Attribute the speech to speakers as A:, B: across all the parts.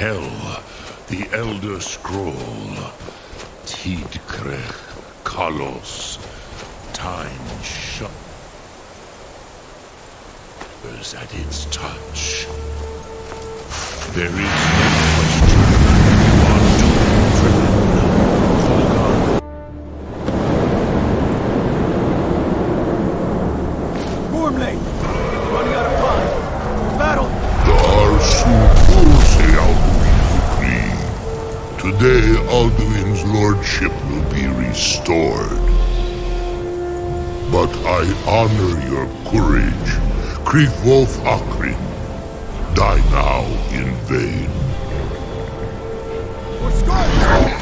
A: Hell, the Elder Scroll, Tidkrech, Kalos, Time shudders at its touch. There is no question. You are doomed, Fremen.
B: Formlane! Running out of time! Battle!
A: Today, Alduin's lordship will be restored. But I honor your courage. Krieg Wolf Akrin. Die now in vain.
B: For Skyrim!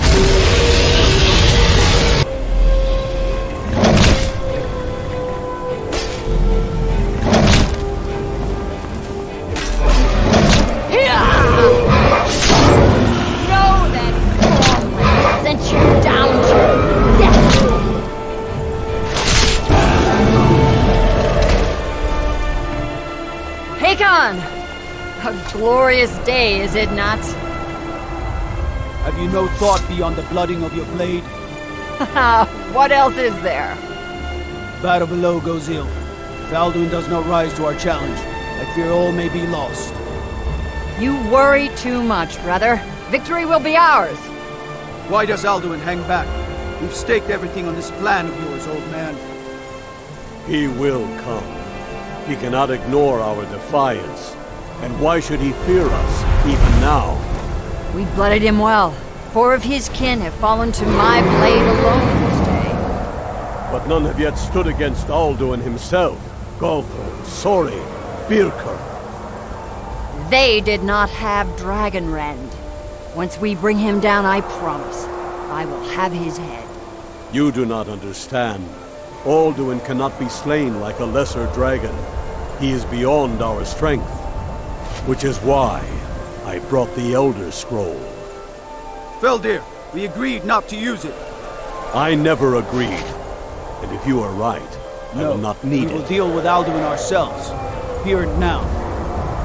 C: A glorious day, is it not?
B: Have you no thought beyond the blooding of your blade?
C: What else is there?
B: Battle below goes ill. If Alduin does not rise to our challenge, I fear all may be lost.
C: You worry too much, brother. Victory will be ours.
B: Why does Alduin hang back? We've staked everything on this plan of yours, old man.
D: He will come. He cannot ignore our defiance. And why should he fear us, even now?
C: We blooded him well. 4 of his kin have fallen to my blade alone this day.
D: But none have yet stood against Alduin himself. Golthor, Sori, Birker.
C: They did not have Dragonrend. Once we bring him down, I promise, I will have his head.
D: You do not understand. Alduin cannot be slain like a lesser dragon. He is beyond our strength. Which is why I brought the Elder Scroll.
B: Feldir, we agreed not to use it.
D: I never agreed. And if you are right, I will not need it.
B: We will deal with Alduin ourselves. Here and now.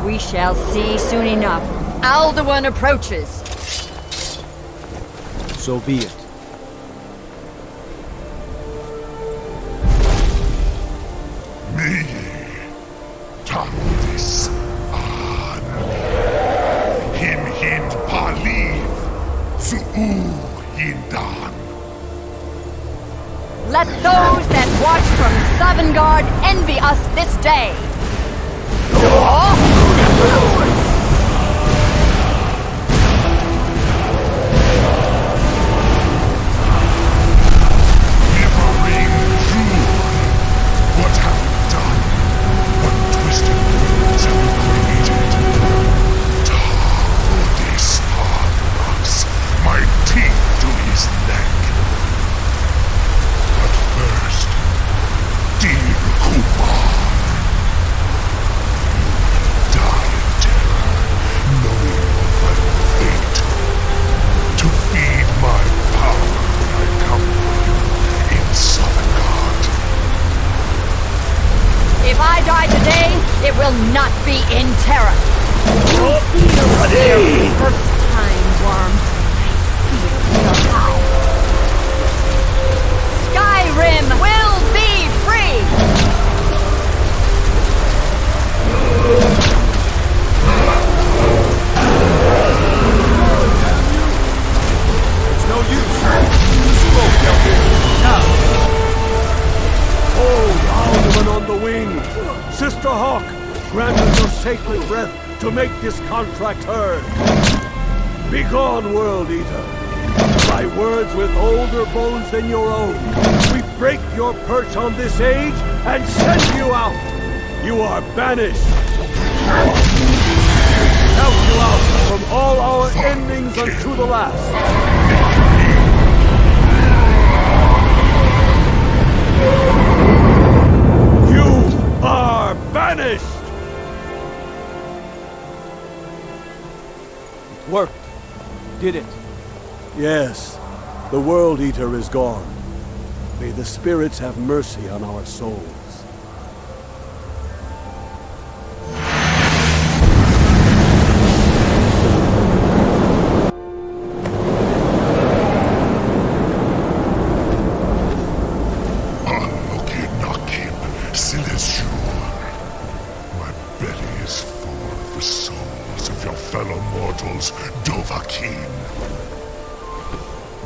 C: We shall see soon enough. Alduin approaches.
B: So be it.
C: Let those that watch from Sovngarde envy us this day!
A: What have we done? What twisted worlds have we created? My teeth to his neck. But first, dear Kumar, die in terror, knowing your final fate. To feed my power when I come for you in Sovngarde.
C: If I die today, it will not be in terror. You'll feel the very first time, Worm. Skyrim will be free!
B: It's no use. Use the scroll, Kelvin. Now!
D: Hold Alduin on the wing! Sister Hawk, grant us your sacred breath to make this contract heard! Begone, World Eater! By words with older bones than your own, we break your perch on this age and send you out! You are banished! Count you out from all our endings unto the last! You are banished!
B: It worked. Did it?
D: Yes, the World Eater is gone. May the spirits have mercy on our souls.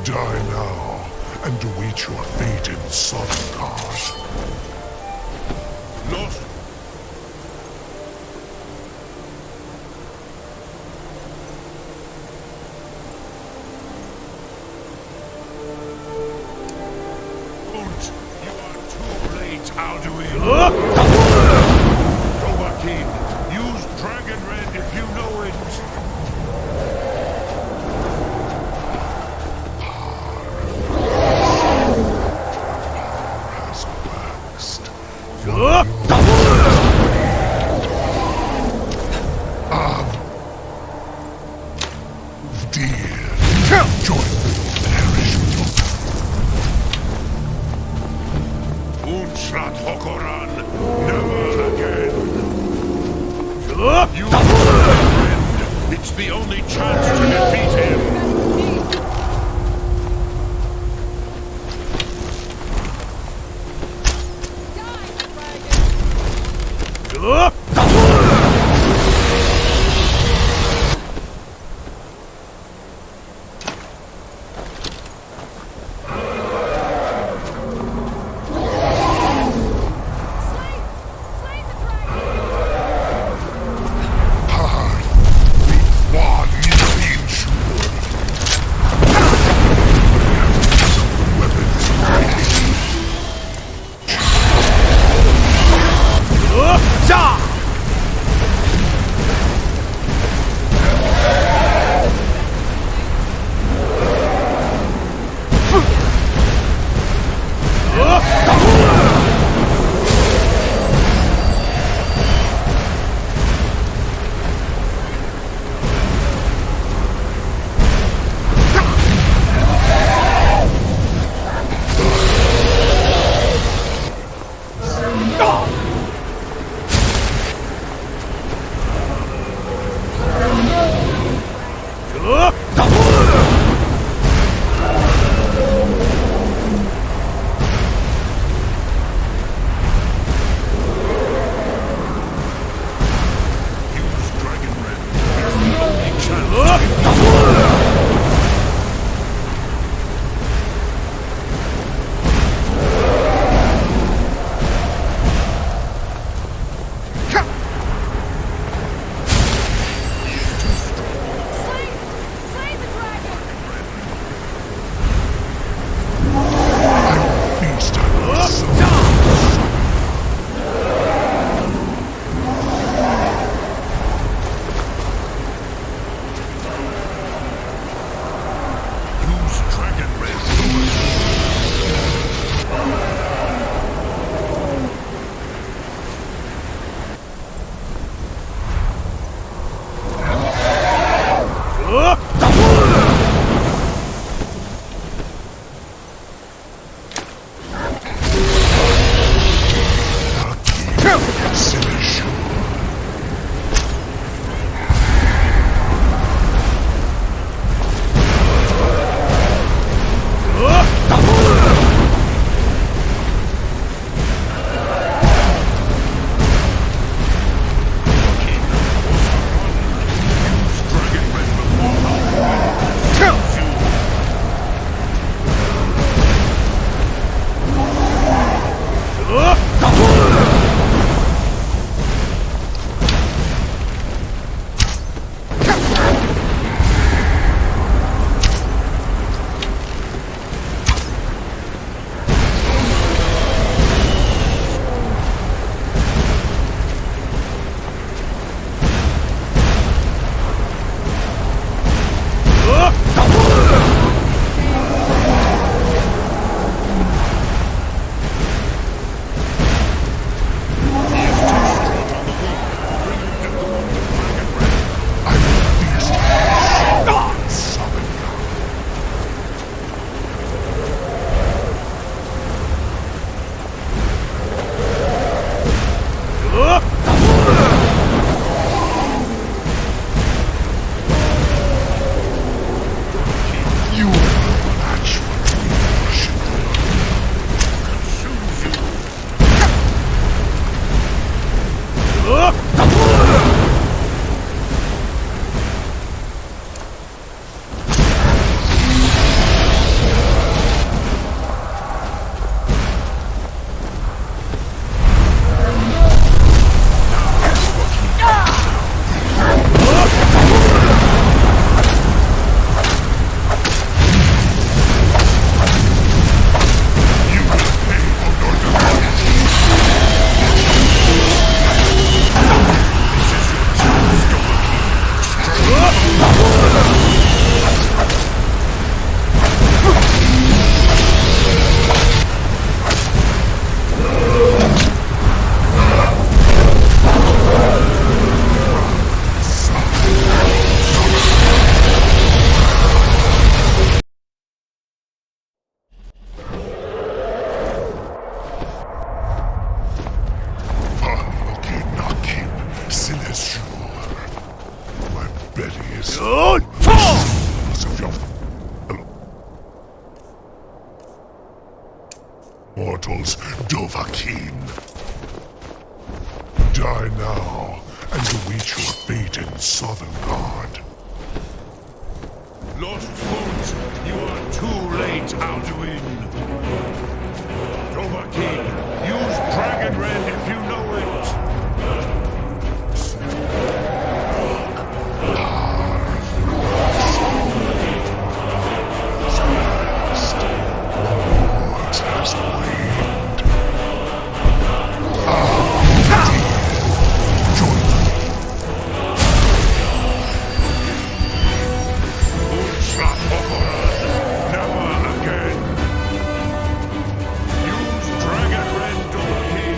A: Die now, and await your fate in Sarkar. Lost. You are too late, Alduin. Dovahkiin, use Dragon Red if you know it. Has waxed. Of dear, joy will perish with Unsrat Hokoran, never again. You friend. It's the only chance to defeat him. One inch. mortals, Dovahkiin. Die now, and await your fate in Sovngarde.
E: Lost Foot, you are too late, Alduin. Dovahkiin, use Dragon Rend if you know it.
A: Has waned. Join me.
E: Never again. Use Dragon Rend, Dovahkiin.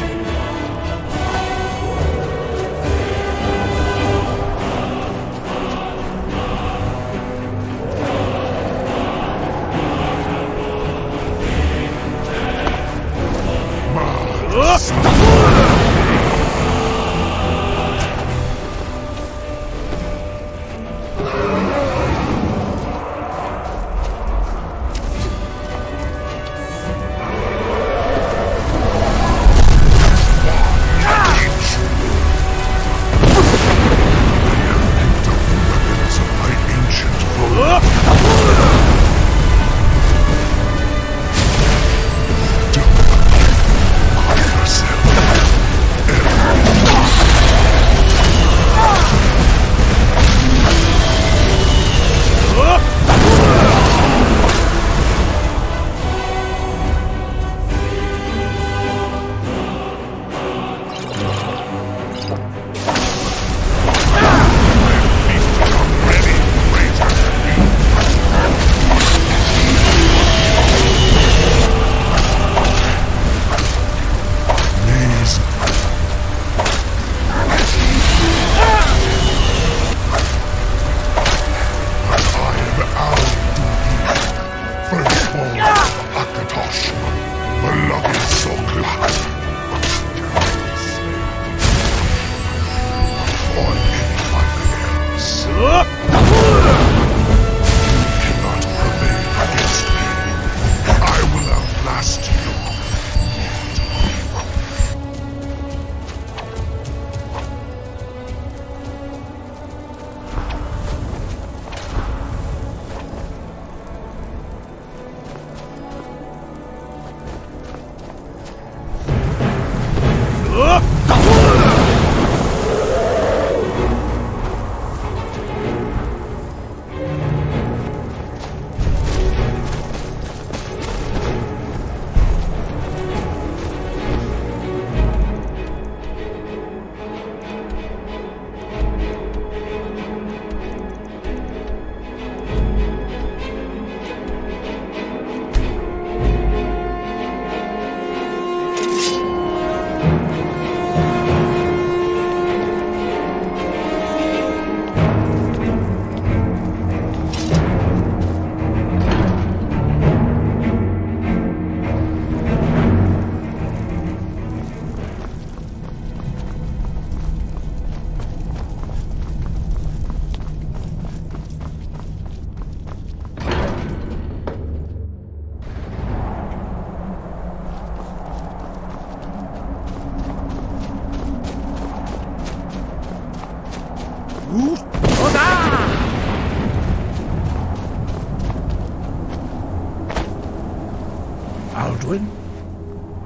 F: Alduin?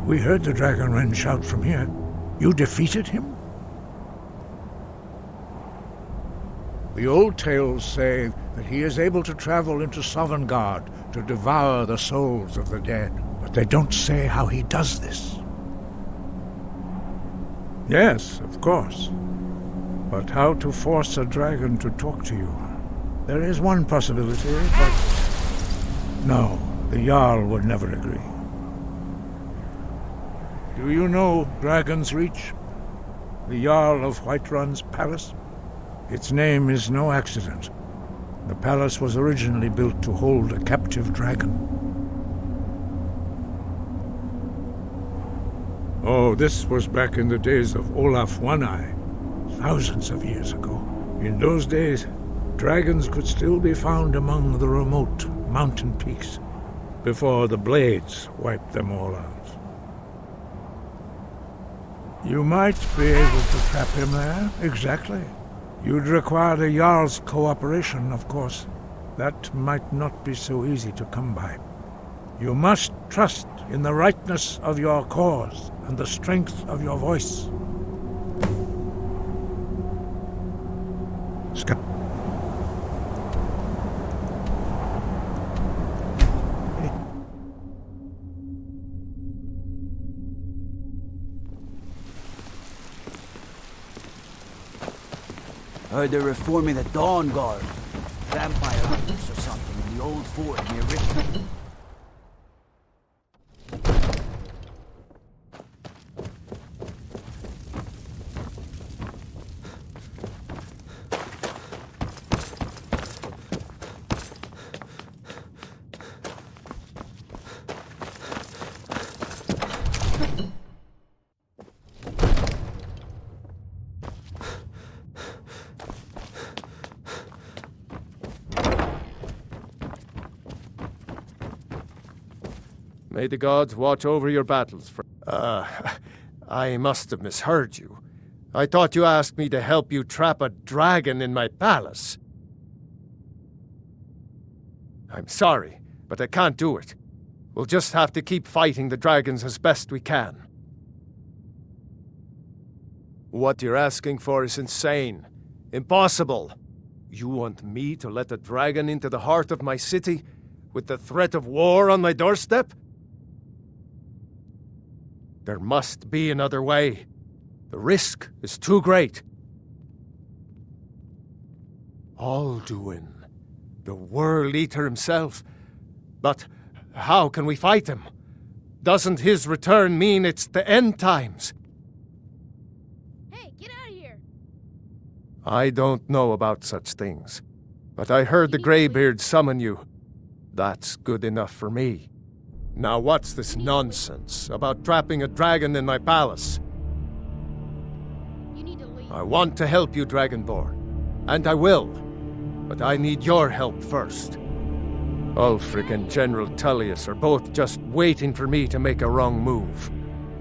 F: We heard the Dragon Wren shout from here. You defeated him? The old tales say that he is able to travel into Sovngarde to devour the souls of the dead, but they don't say how he does this. Yes, of course. But how to force a dragon to talk to you? There is one possibility, but... no, the Jarl would never agree. Do you know Dragon's Reach? The Jarl of Whiterun's palace? Its name is no accident. The palace was originally built to hold a captive dragon. Oh, this was back in the days of Olaf One-Eye, thousands of years ago. In those days, dragons could still be found among the remote mountain peaks, before the blades wiped them all out. You might be able to trap him there, exactly. You'd require the Jarl's cooperation, of course. That might not be so easy to come by. You must trust in the rightness of your cause and the strength of your voice. Sky.
B: Heard they're reforming the Dawn Guard. Vampire hunters or something in the old fort near Richmond.
G: May the gods watch over your battles. I must have misheard you. I thought you asked me to help you trap a dragon in my palace. I'm sorry, but I can't do it. We'll just have to keep fighting the dragons as best we can. What you're asking for is insane. Impossible. You want me to let a dragon into the heart of my city, with the threat of war on my doorstep? There must be another way. The risk is too great. Alduin, the World Eater himself. But how can we fight him? Doesn't his return mean it's the end times?
H: Hey, get out of here!
G: I don't know about such things, but I heard the GreyBeards summon you. That's good enough for me. Now what's this nonsense about trapping a dragon in my palace?
H: You need to leave.
G: I want to help you, Dragonborn, and I will, but I need your help first. Ulfric and General Tullius are both just waiting for me to make a wrong move.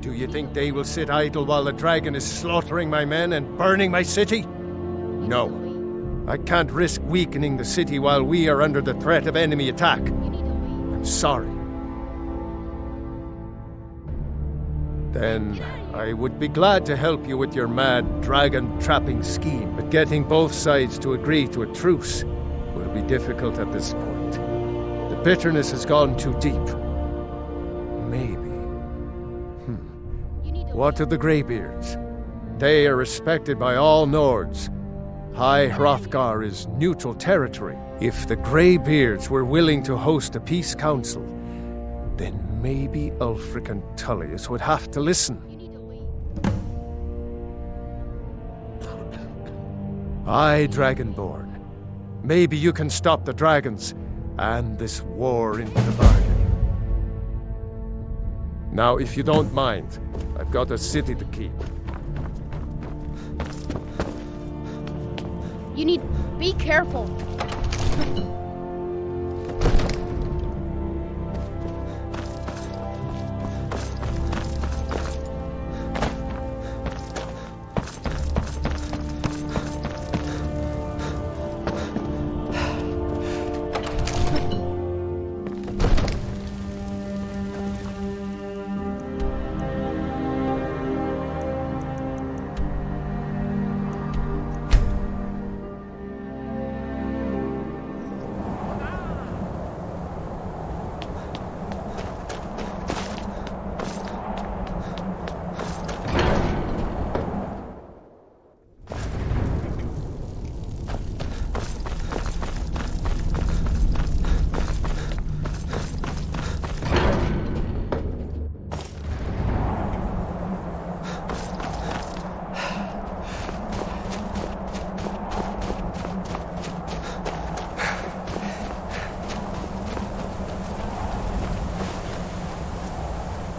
G: Do you think they will sit idle while the dragon is slaughtering my men and burning my city? No. I can't risk weakening the city while we are under the threat of enemy attack.
H: You need to leave.
G: I'm sorry. Then I would be glad to help you with your mad dragon-trapping scheme, but getting both sides to agree to a truce will be difficult at this point. The bitterness has gone too deep. Maybe.
H: You need to
G: What of the GreyBeards? They are respected by all Nords. High Hrothgar is neutral territory. If the GreyBeards were willing to host a peace council, then maybe Ulfric and Tullius would have to listen.
H: You need to leave.
G: Aye, Dragonborn. Maybe you can stop the dragons and this war into the bargain. Now, if you don't mind, I've got a city to keep.
H: You need... Be careful.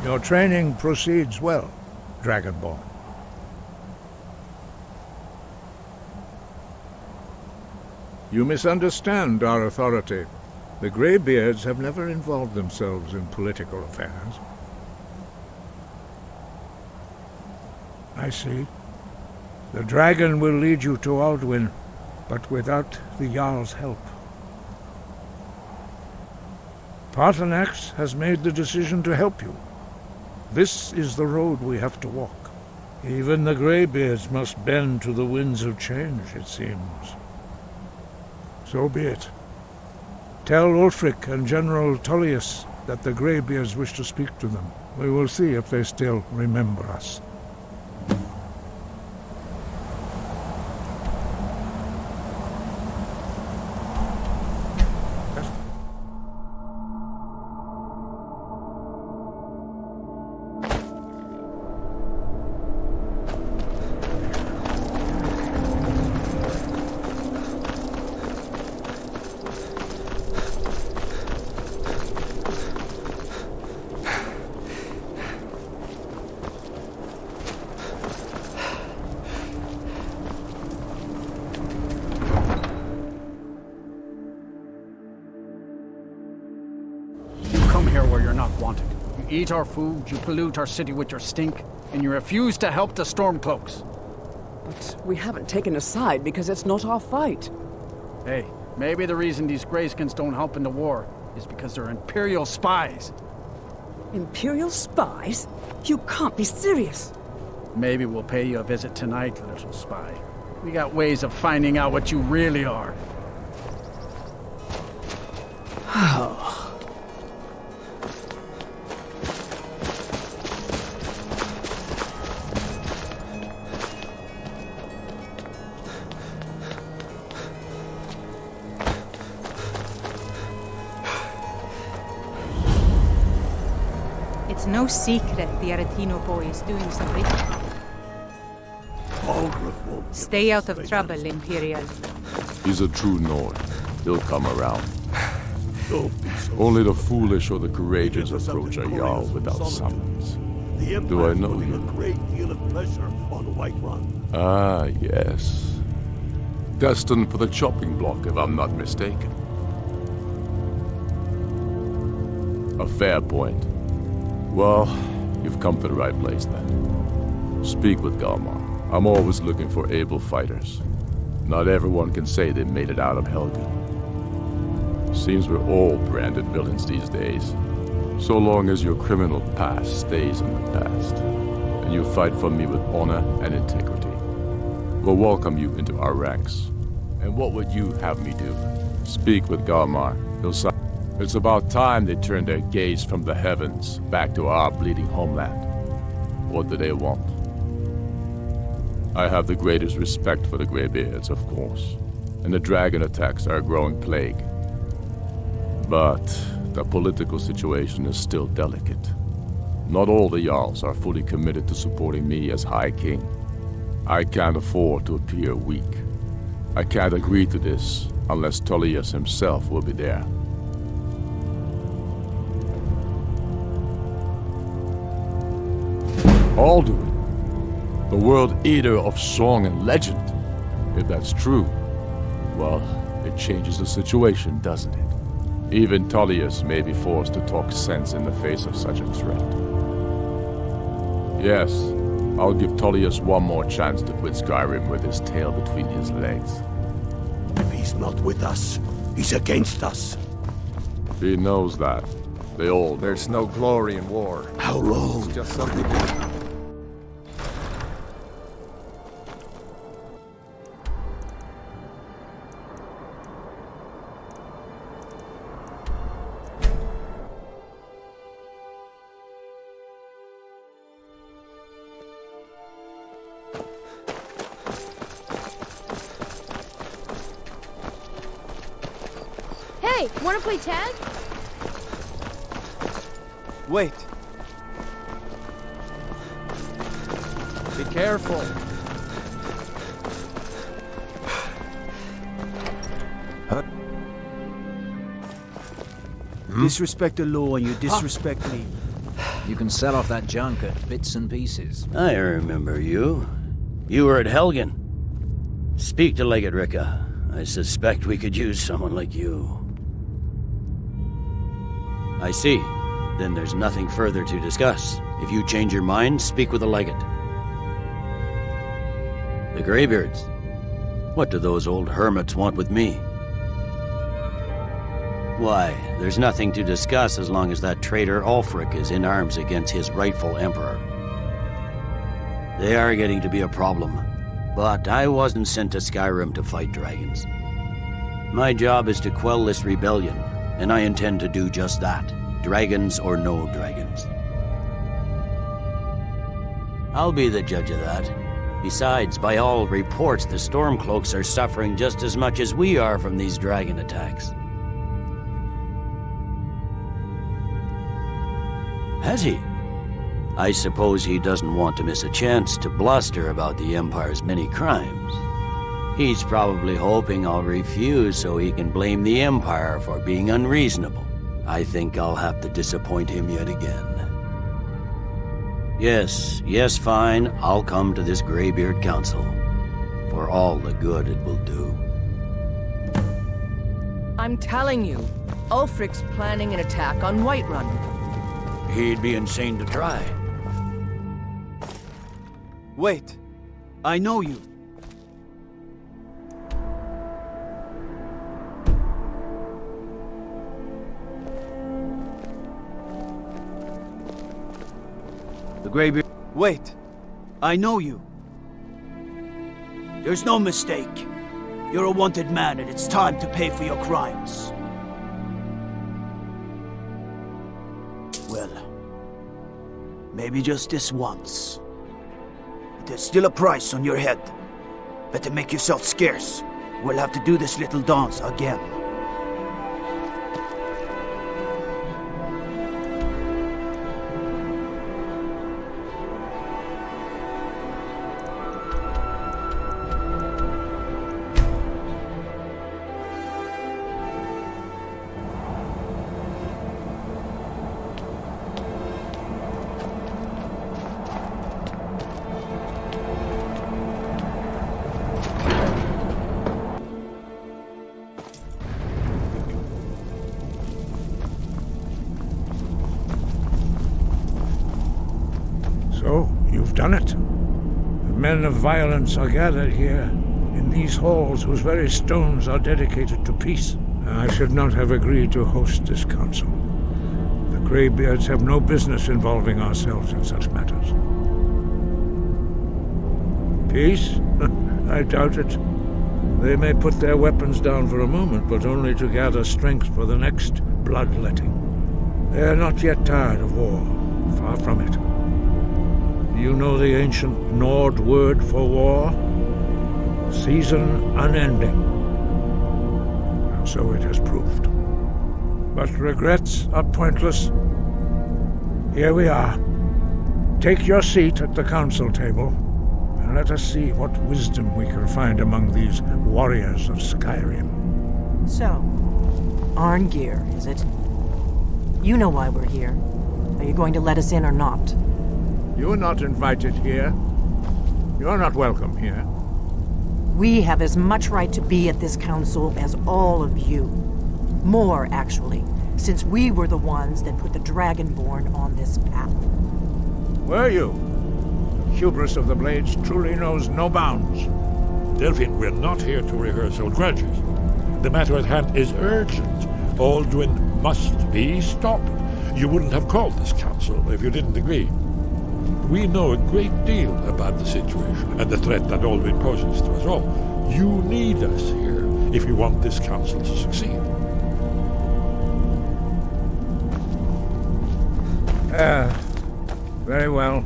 F: Your training proceeds well, Dragonborn. You misunderstand our authority. The GreyBeards have never involved themselves in political affairs. I see. The dragon will lead you to Alduin, but without the Jarl's help. Paarthurnax has made the decision to help you. This is the road we have to walk. Even the GreyBeards must bend to the winds of change, it seems. So be it. Tell Ulfric and General Tullius that the GreyBeards wish to speak to them. We will see if they still remember us.
I: Here where you're not wanted. You eat our food, you pollute our city with your stink, and you refuse to help the Stormcloaks.
J: But we haven't taken a side because it's not our fight.
I: Hey, maybe the reason these Greyskins don't help in the war is because they're Imperial spies.
J: Imperial spies? You can't be serious.
I: Maybe we'll pay you a visit tonight, little spy. We got ways of finding out what you really are.
J: Oh.
K: It's no secret the Aretino boy is doing some ritual. Stay out of trouble, Imperial.
E: He's a true Nord. He'll come around. Only the foolish or the courageous approach a Jarl without summons. Do I know you?
D: A great deal of pleasure on Whiterun.
E: Ah, yes. Destined for the chopping block, if I'm not mistaken. A fair point. Well, you've come to the right place then. Speak with Galmar. I'm always looking for able fighters. Not everyone can say they made it out of Helgen. Seems we're all branded villains these days. So long as your criminal past stays in the past, and you fight for me with honor and integrity, we'll welcome you into our ranks. And what would you have me do? Speak with Galmar. He'll sign. It's about time they turned their gaze from the heavens back to our bleeding homeland. What do they want? I have the greatest respect for the GreyBeards, of course, and the dragon attacks are a growing plague. But the political situation is still delicate. Not all the Jarls are fully committed to supporting me as High King. I can't afford to appear weak. I can't agree to this unless Tullius himself will be there. Alduin, the world eater of song and legend. If that's true, well, it changes the situation, doesn't it? Even Tullius may be forced to talk sense in the face of such a threat. Yes, I'll give Tullius one more chance to quit Skyrim with his tail between his legs.
D: If he's not with us, he's against us.
E: He knows that. They all know.
G: There's no glory in war.
D: How long?
G: It's just something.
H: Hey, wanna play tag?
B: Wait.
I: Be careful.
B: Disrespect the law and you disrespect me.
L: You can sell off that junk at bits and pieces.
M: I remember you. You were at Helgen. Speak to Legate Ricka. I suspect we could use someone like you. I see. Then there's nothing further to discuss. If you change your mind, speak with the Legate. The GreyBeards. What do those old hermits want with me? Why, there's nothing to discuss as long as that traitor Ulfric is in arms against his rightful emperor. They are getting to be a problem, but I wasn't sent to Skyrim to fight dragons. My job is to quell this rebellion, and I intend to do just that, dragons or no dragons. I'll be the judge of that. Besides, by all reports, the Stormcloaks are suffering just as much as we are from these dragon attacks. Has he? I suppose he doesn't want to miss a chance to bluster about the Empire's many crimes. He's probably hoping I'll refuse so he can blame the Empire for being unreasonable. I think I'll have to disappoint him yet again. Yes, fine, I'll come to this Greybeard Council. For all the good it will do.
N: I'm telling you, Ulfric's planning an attack on Whiterun.
M: He'd be insane to try.
B: Wait. I know you.
M: The GreyBeard...
B: Wait. I know you. There's no mistake. You're a wanted man, and it's time to pay for your crimes. Well, maybe just this once. But there's still a price on your head. Better make yourself scarce. We'll have to do this little dance again.
F: So, you've done it. The men of violence are gathered here, in these halls whose very stones are dedicated to peace. I should not have agreed to host this council. The GreyBeards have no business involving ourselves in such matters. Peace? I doubt it. They may put their weapons down for a moment, but only to gather strength for the next bloodletting. They are not yet tired of war. Far from it. You know the ancient Nord word for war? Season unending. And so it has proved. But regrets are pointless. Here we are. Take your seat at the council table, and let us see what wisdom we can find among these warriors of Skyrim.
O: So, Arngeir, is it? You know why we're here. Are you going to let us in or not?
F: You're not invited here. You're not welcome here.
O: We have as much right to be at this council as all of you. More, actually, since we were the ones that put the Dragonborn on this path.
F: Were you? Hubris of the Blades truly knows no bounds.
A: Delphine, we're not here to rehearse old grudges. The matter at hand is urgent. Alduin must be stopped. You wouldn't have called this council if you didn't agree. We know a great deal about the situation and the threat that Alduin poses to us all. You need us here if you want this council to succeed.
F: Very well.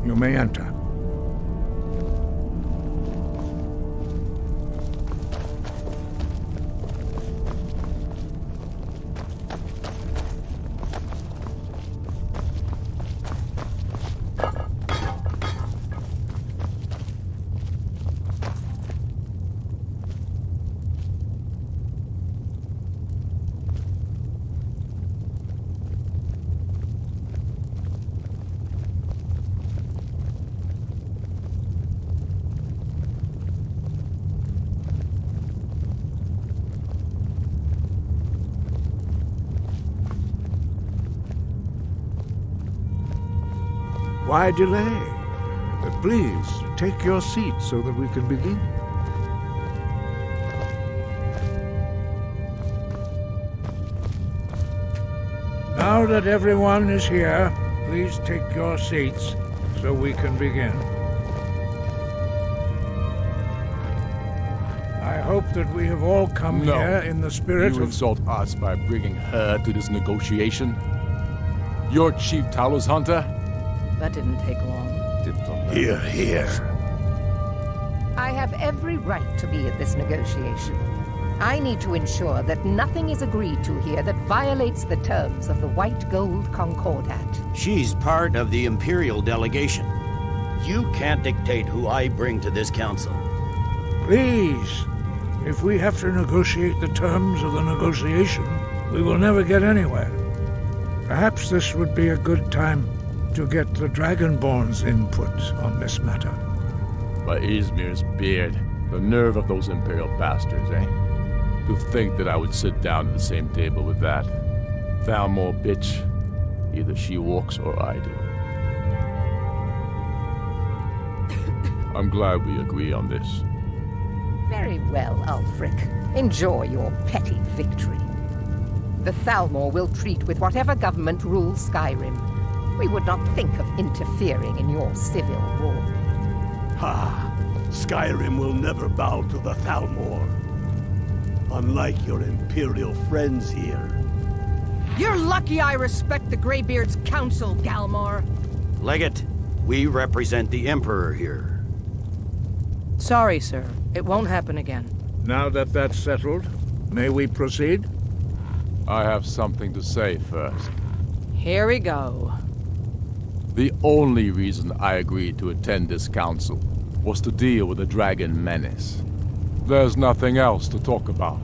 F: You may enter. Why delay? The Please, take your seat so that we can begin. Now that everyone is here, please take your seats so we can begin. I hope that we have all come here in the spirit
E: You
F: of...
E: insult us by bringing her to this negotiation? You're Chief Talos Hunter?
N: That didn't take long.
D: Hear, hear.
N: I have every right to be at this negotiation. I need to ensure that nothing is agreed to here that violates the terms of the White Gold Concordat.
M: She's part of the Imperial delegation. You can't dictate who I bring to this council.
F: Please, if we have to negotiate the terms of the negotiation, we will never get anywhere. Perhaps this would be a good time to get the Dragonborn's input on this matter.
E: By Izmir's beard, the nerve of those Imperial bastards, eh? To think that I would sit down at the same table with that. Thalmor bitch. Either she walks or I do. I'm glad we agree on this.
N: Very well, Ulfric. Enjoy your petty victory. The Thalmor will treat with whatever government rules Skyrim. We would not think of interfering in your civil war.
D: Ha! Skyrim will never bow to the Thalmor. Unlike your Imperial friends here.
N: You're lucky I respect the GreyBeards' council, Galmar.
M: Legate, we represent the Emperor here.
N: Sorry, sir. It won't happen again.
F: Now that that's settled, may we proceed?
E: I have something to say first.
N: Here we go.
E: The only reason I agreed to attend this council was to deal with the dragon menace. There's nothing else to talk about.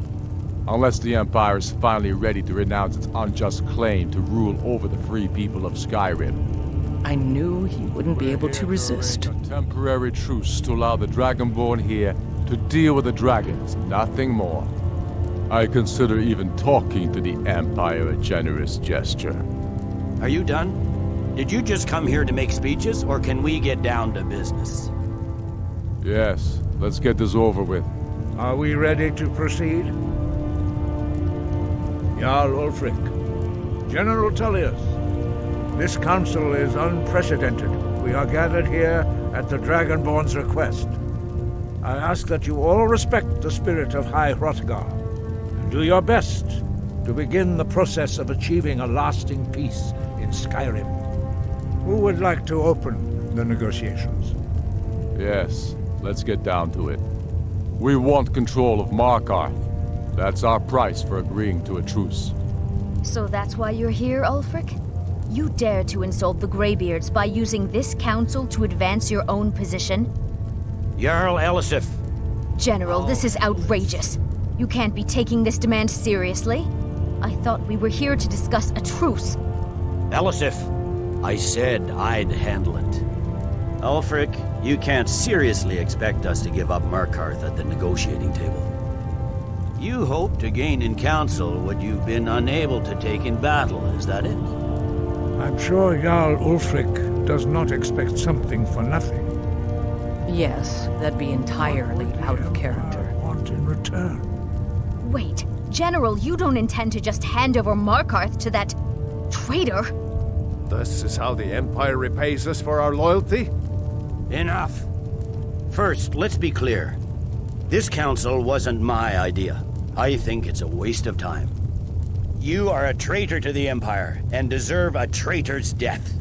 E: Unless the Empire is finally ready to renounce its unjust claim to rule over the free people of Skyrim.
N: I knew he wouldn't be able to resist.
E: A temporary truce to allow the Dragonborn here to deal with the dragons, nothing more. I consider even talking to the Empire a generous gesture.
M: Are you done? Did you just come here to make speeches, or can we get down to business?
E: Yes, let's get this over with.
F: Are we ready to proceed? Jarl Ulfric, General Tullius, this council is unprecedented. We are gathered here at the Dragonborn's request. I ask that you all respect the spirit of High Hrothgar, and do your best to begin the process of achieving a lasting peace in Skyrim. Who would like to open the negotiations?
E: Yes, let's get down to it. We want control of Markarth. That's our price for agreeing to a truce.
P: So that's why you're here, Ulfric? You dare to insult the GreyBeards by using this council to advance your own position?
M: Jarl Elisif.
P: General, this is outrageous. You can't be taking this demand seriously. I thought we were here to discuss a truce.
M: Elisif, I said I'd handle it. Ulfric, you can't seriously expect us to give up Markarth at the negotiating table. You hope to gain in council what you've been unable to take in battle, is that it?
F: I'm sure Jarl Ulfric does not expect something for nothing.
N: Yes, that'd be entirely out of character.
F: Want in return.
P: Wait, General, you don't intend to just hand over Markarth to that traitor?
G: This is how the Empire repays us for our loyalty?
M: Enough. First, let's be clear. This council wasn't my idea. I think it's a waste of time. You are a traitor to the Empire and deserve a traitor's death.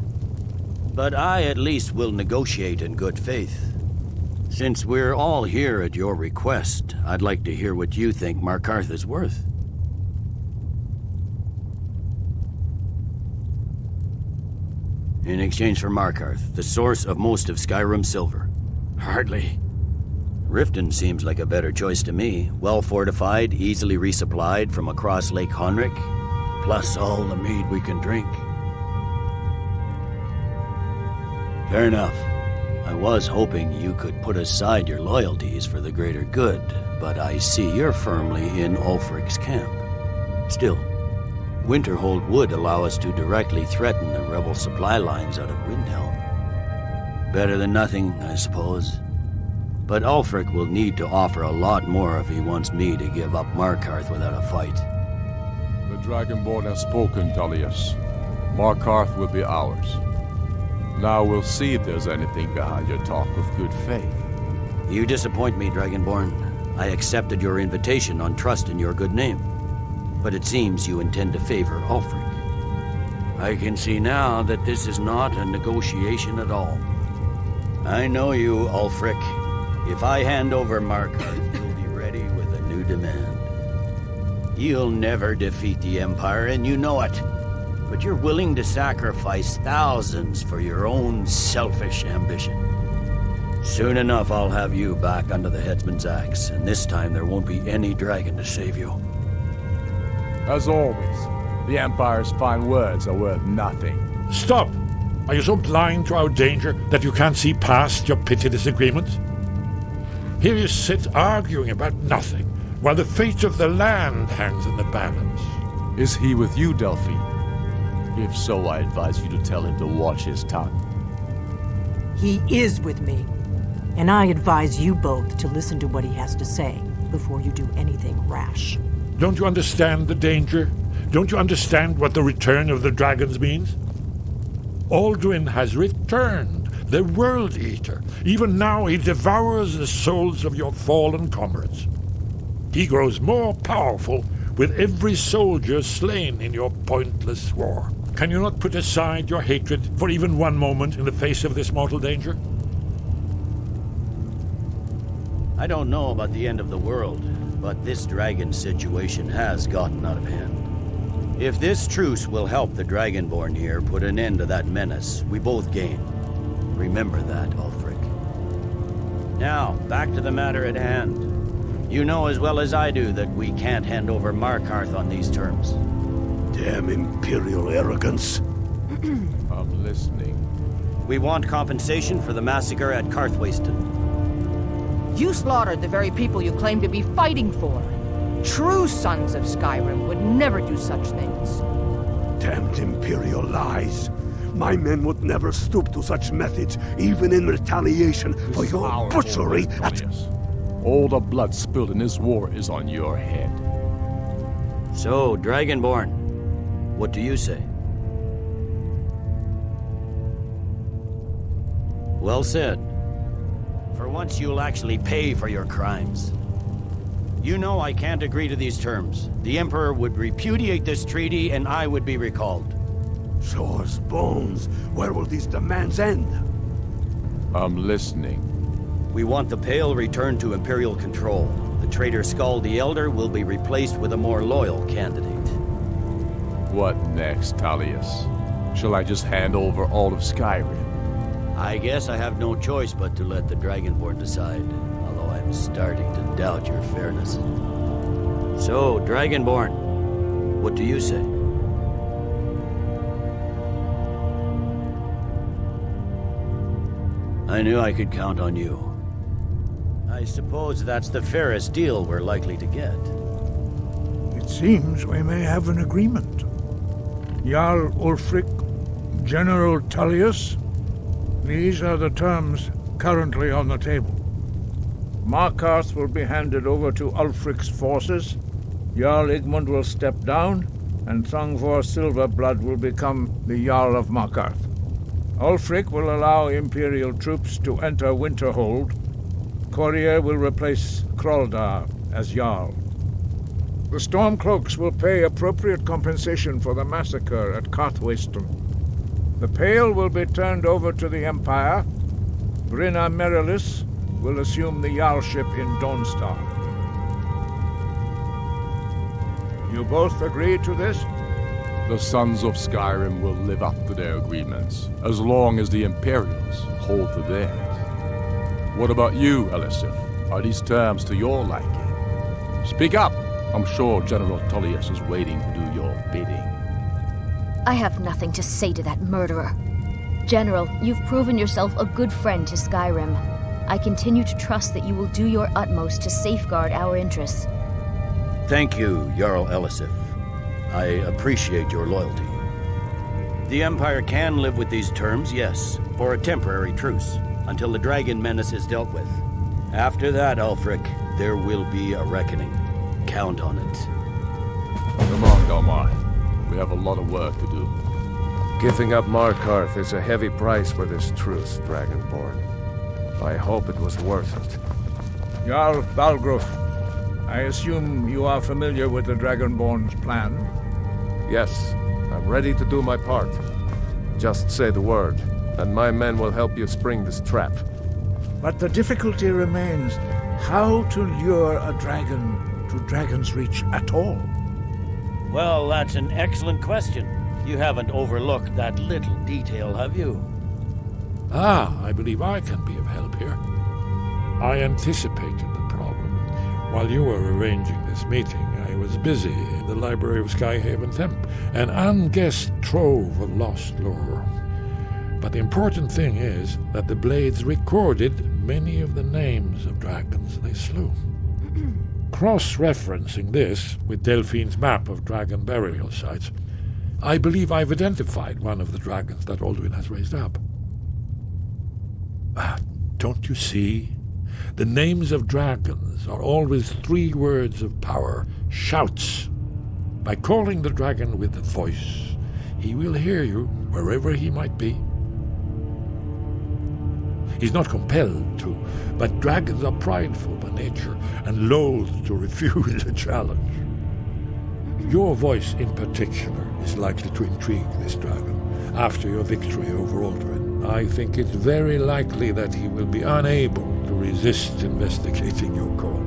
M: But I at least will negotiate in good faith. Since we're all here at your request, I'd like to hear what you think Markarth is worth. In exchange for Markarth, the source of most of Skyrim's silver. Hardly. Riften seems like a better choice to me. Well-fortified, easily resupplied from across Lake Honric, plus all the mead we can drink. Fair enough. I was hoping you could put aside your loyalties for the greater good, but I see you're firmly in Ulfric's camp. Still, Winterhold would allow us to directly threaten the rebel supply lines out of Windhelm. Better than nothing, I suppose. But Ulfric will need to offer a lot more if he wants me to give up Markarth without a fight.
E: The Dragonborn has spoken, Tullius. Markarth will be ours. Now we'll see if there's anything behind your talk of good faith.
M: You disappoint me, Dragonborn. I accepted your invitation on trust in your good name. But it seems you intend to favor Ulfric. I can see now that this is not a negotiation at all. I know you, Ulfric. If I hand over Markarth, you'll be ready with a new demand. You'll never defeat the Empire, and you know it. But you're willing to sacrifice thousands for your own selfish ambition. Soon enough, I'll have you back under the headsman's axe, and this time there won't be any dragon to save you.
E: As always, the Empire's fine words are worth nothing.
A: Stop! Are you so blind to our danger that you can't see past your petty disagreements? Here you sit arguing about nothing, while the fate of the land hangs in the balance.
E: Is he with you, Delphine? If so, I advise you to tell him to watch his tongue.
O: He is with me, and I advise you both to listen to what he has to say before you do anything rash.
A: Don't you understand the danger? Don't you understand what the return of the dragons means? Alduin has returned, the World Eater. Even now he devours the souls of your fallen comrades. He grows more powerful with every soldier slain in your pointless war. Can you not put aside your hatred for even one moment in the face of this mortal danger?
M: I don't know about the end of the world, but this dragon situation has gotten out of hand. If this truce will help the Dragonborn here put an end to that menace, we both gain. Remember that, Ulfric. Now, back to the matter at hand. You know as well as I do that we can't hand over Markarth on these terms.
D: Damn Imperial arrogance.
E: I'm listening.
M: We want compensation for the massacre at Karthwasten.
N: You slaughtered the very people you claim to be fighting for. True sons of Skyrim would never do such things.
D: Damned Imperial lies. My men would never stoop to such methods, even in retaliation for your butchery at...
E: All the blood spilled in this war is on your head.
M: So, Dragonborn, what do you say? Well said. For once you'll actually pay for your crimes. You know I can't agree to these terms. The Emperor would repudiate this treaty and I would be recalled.
D: Shore's bones. Where will these demands end?
E: I'm listening.
M: We want the Pale returned to Imperial control. The traitor Skull the Elder will be replaced with a more loyal candidate.
E: What next, Tullius? Shall I just hand over all of Skyrim?
M: I guess I have no choice but to let the Dragonborn decide, although I'm starting to doubt your fairness. So, Dragonborn, what do you say? I knew I could count on you. I suppose that's the fairest deal we're likely to get.
F: It seems we may have an agreement. Jarl Ulfric, General Tullius, these are the terms currently on the table. Markarth will be handed over to Ulfric's forces, Jarl Igmund will step down, and Thongvor Silverblood will become the Jarl of Markarth. Ulfric will allow Imperial troops to enter Winterhold. Courier will replace Kraldar as Jarl. The Stormcloaks will pay appropriate compensation for the massacre at Karthwasten. The Pale will be turned over to the Empire. Brynna Merilis will assume the Jarlship in Dawnstar. You both agree to this?
E: The Sons of Skyrim will live up to their agreements, as long as the Imperials hold to theirs. What about you, Elisif? Are these terms to your liking? Speak up! I'm sure General Tullius is waiting to do your bidding.
P: I have nothing to say to that murderer. General, you've proven yourself a good friend to Skyrim. I continue to trust that you will do your utmost to safeguard our interests.
M: Thank you, Jarl Elisif. I appreciate your loyalty. The Empire can live with these terms, yes, for a temporary truce, until the dragon menace is dealt with. After that, Ulfric, there will be a reckoning. Count on it.
E: Come on, Galmar. We have a lot of work to do.
G: Giving up Markarth is a heavy price for this truce, Dragonborn. I hope it was worth it.
F: Jarl Balgruuf, I assume you are familiar with the Dragonborn's plan?
G: Yes, I'm ready to do my part. Just say the word, and my men will help you spring this trap.
F: But the difficulty remains how to lure a dragon to Dragon's Reach at all.
M: Well, that's an excellent question. You haven't overlooked that little detail, have you?
A: I believe I can be of help here. I anticipated the problem. While you were arranging this meeting, I was busy in the library of Skyhaven Temp, an unguessed trove of lost lore. But the important thing is that the Blades recorded many of the names of dragons they slew. Cross-referencing this with Delphine's map of dragon burial sites, I believe I've identified one of the dragons that Alduin has raised up. Don't you see? The names of dragons are always 3 words of power, shouts. By calling the dragon with a voice, he will hear you wherever he might be. He's not compelled to, but dragons are prideful by nature and loath to refuse a challenge. Your voice in particular is likely to intrigue this dragon after your victory over Alduin. I think it's very likely that he will be unable to resist investigating your call.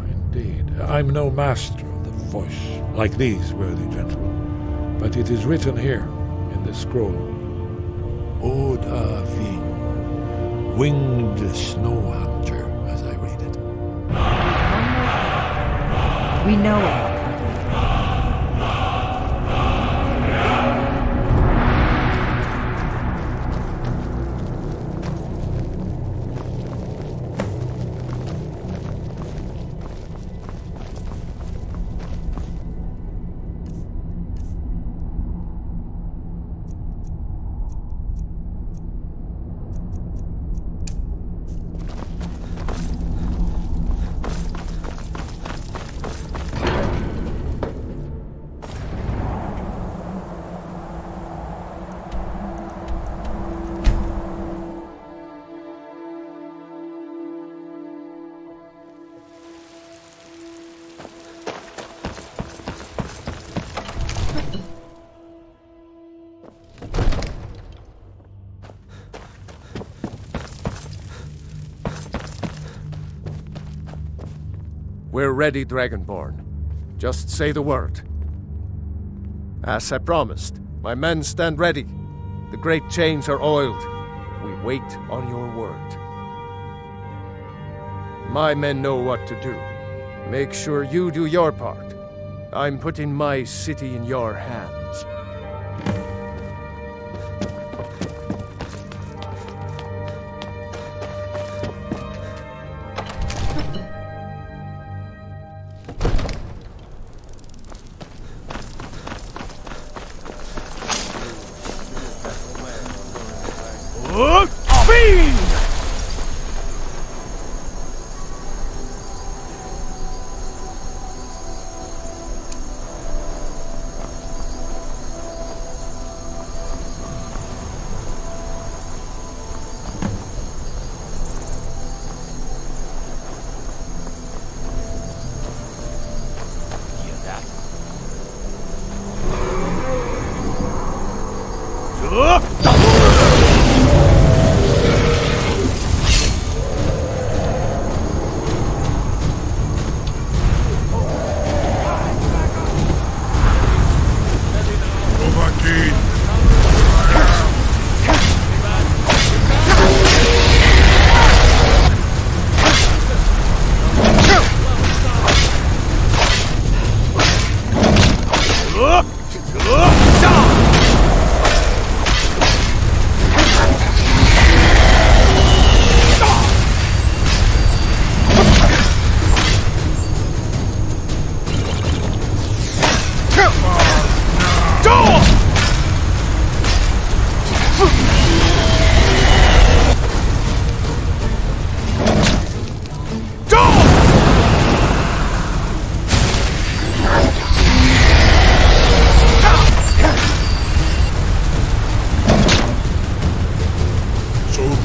A: Indeed. I'm no master of the voice, like these worthy gentlemen, but it is written here in this scroll. Oda Ving, winged snow hunter, as I read it.
C: We know it.
G: We're ready, Dragonborn. Just say the word. As I promised, my men stand ready. The great chains are oiled. We wait on your word. My men know what to do. Make sure you do your part. I'm putting my city in your hands.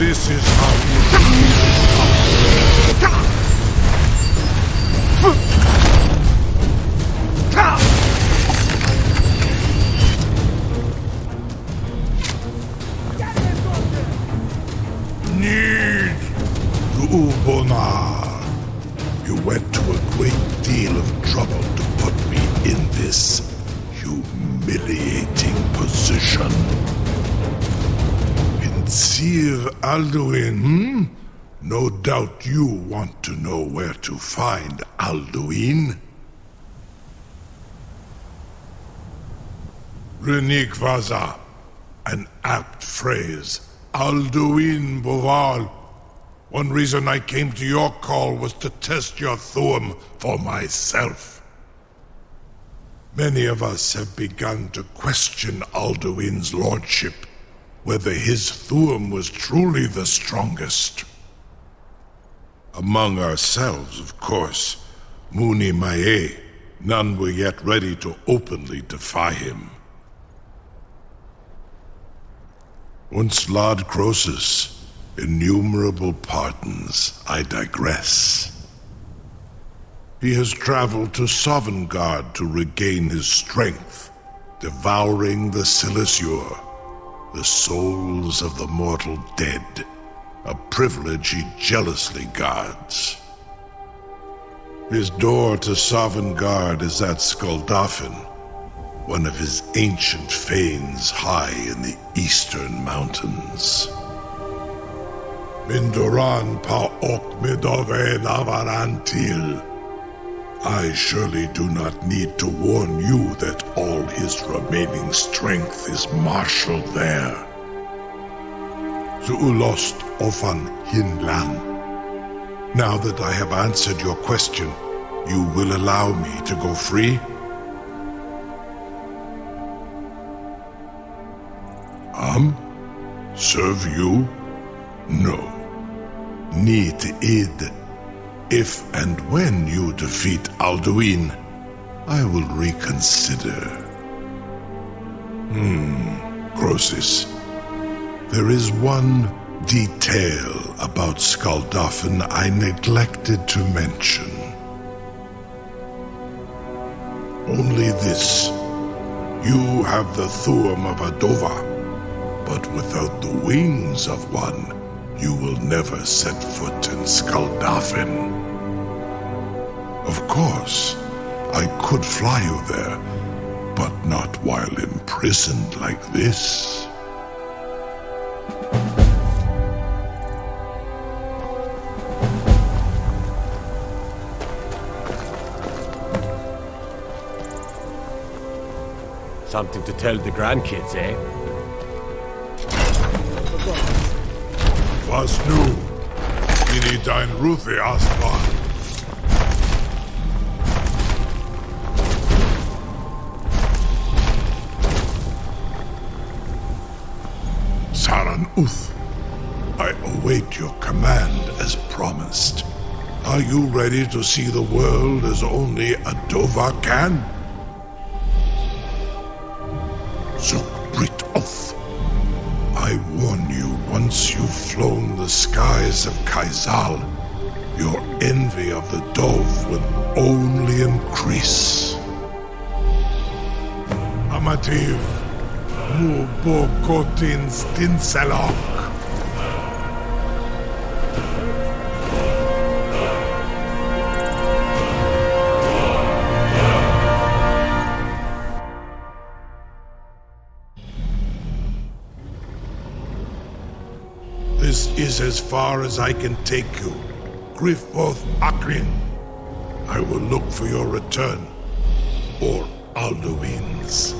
Q: This is how you need Ubonar. You went to a great deal of trouble to put me in this humiliating position. Sir Alduin, No doubt you want to know where to find Alduin. Renik Vaza, an apt phrase. Alduin Boval. One reason I came to your call was to test your Thuum for myself. Many of us have begun to question Alduin's lordship, whether his Thuum was truly the strongest. Among ourselves, of course, Muni Mae, none were yet ready to openly defy him. Once Lord Croesus, innumerable pardons, I digress. He has traveled to Sovngarde to regain his strength, devouring the Silesure, the souls of the mortal dead, a privilege he jealously guards. His door to Sovngarde is at Skuldafn, one of his ancient fanes high in the eastern mountains. Mindoran pa ok midove navarantil. I surely do not need to warn you that all his remaining strength is marshaled there. Zuulost ofan Hinlan. Now that I have answered your question, you will allow me to go free? Serve you? No. Need id. If and when you defeat Alduin, I will reconsider. Croesus. There is one detail about Skuldafn I neglected to mention. Only this. You have the Thuum of Adova, but without the wings of one, you will never set foot in Skuldafn. Of course, I could fly you there, but not while imprisoned like this.
D: Something to tell the grandkids, eh?
Q: Was nu? Ini dein Ruthi Aslan. Saran Uth, I await your command as promised. Are you ready to see the world as only Adova can? Zukbrit Oth. I warn you, once you've flown the skies of Kaizal, your envy of the Dove will only increase. Amativ, Mubokotin Stinselok. This is as far as I can take you. Grifoth Akrin. I will look for your return, or Alduin's.